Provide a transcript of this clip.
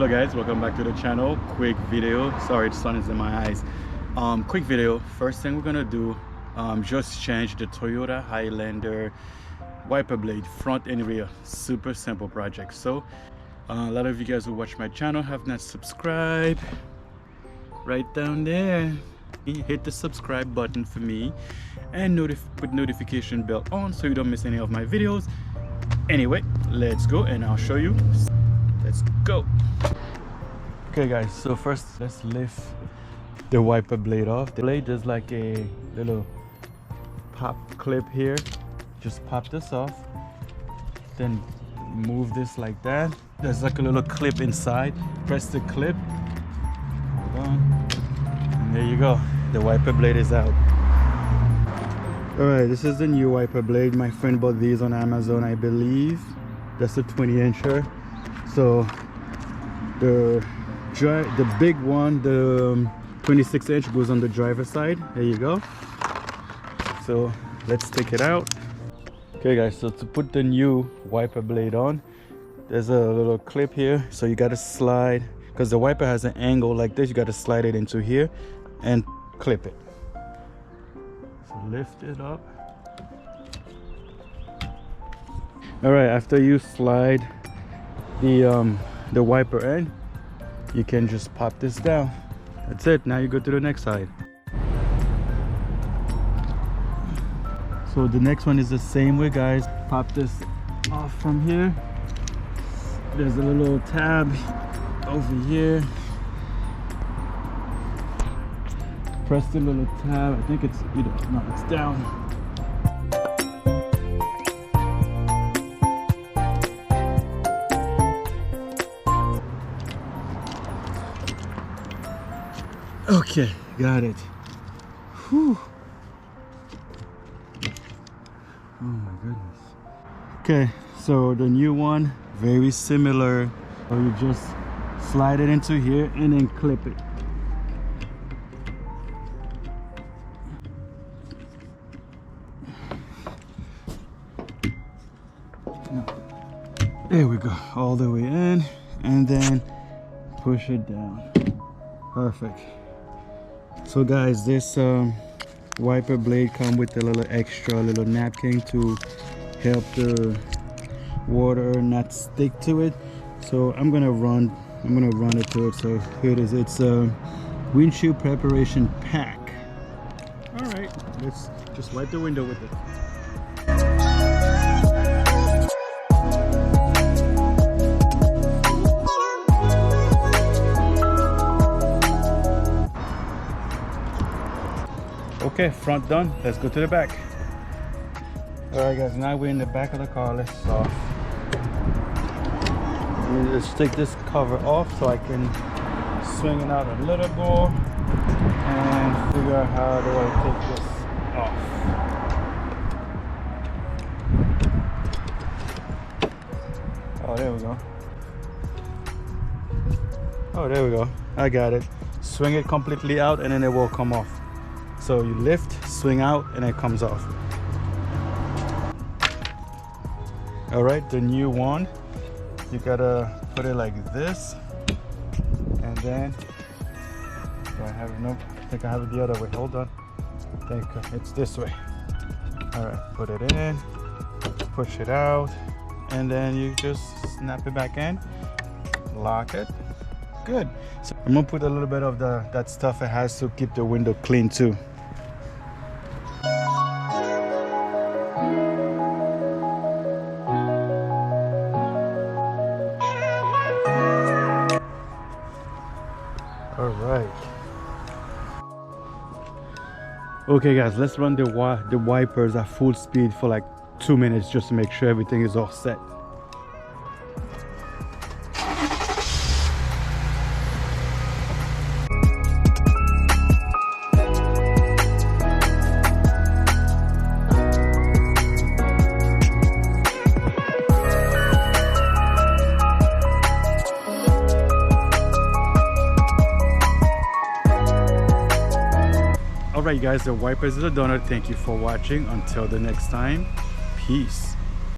Hello guys, welcome back to the channel. Quick video. Sorry, the sun is in my eyes. Quick video. First thing we're gonna do, just change the Toyota Highlander wiper blade front and rear. Super simple project. So a lot of you guys who watch my channel have not subscribed. Right down there, hit the subscribe button for me and put notification bell on so you don't miss any of my videos. Anyway, let's go and I'll show you. Let's go. Okay guys, so first let's lift the wiper blade off. The blade is like a little pop clip here. Just pop this off, then move this like that. There's like a little clip inside. Press the clip. Hold on. And there you go. The wiper blade is out. Alright, this is the new wiper blade. My friend bought these on Amazon, I believe. That's a 20-incher. So the big one, the 26-inch, goes on the driver's side. There you go. So let's take it out. Okay guys, so to put the new wiper blade on, there's a little clip here. So you gotta slide, because the wiper has an angle like this, you gotta slide it into here and clip it. So lift it up. All right, after you slide the wiper end, you can just pop this down. That's it. Now you go to the next side. So the next one is the same way, guys. Pop this off from here. There's a little tab over here. Press the little tab. I think it's no, it's down. Okay, got it. Whew. Oh my goodness. Okay, so the new one, very similar. So you just slide it into here and then clip it. There we go, all the way in, and then push it down. Perfect. So guys, this wiper blade come with a little napkin to help the water not stick to it. So I'm gonna run it through it. So here it is. It's a windshield preparation pack. All right, let's just wipe the window with it. Okay, front done. Let's go to the back. Alright guys, now we're in the back of the car. Let's start. Let's take this cover off so I can swing it out a little more and figure out how do I take this off. Oh, there we go. Oh, there we go. I got it. Swing it completely out and then it will come off. So you lift, swing out, and it comes off. All right, the new one, you gotta put it like this, and then, do I have it? Nope, I think I have it the other way. Hold on, I think it's this way. All right, put it in, push it out, and then you just snap it back in, lock it. Good. So I'm gonna put a little bit of that stuff it has to keep the window clean too. All right. Okay guys, let's run the wipers at full speed for like 2 minutes just to make sure everything is all set. Alright guys, the wipers are done. Thank you for watching. Until the next time, peace.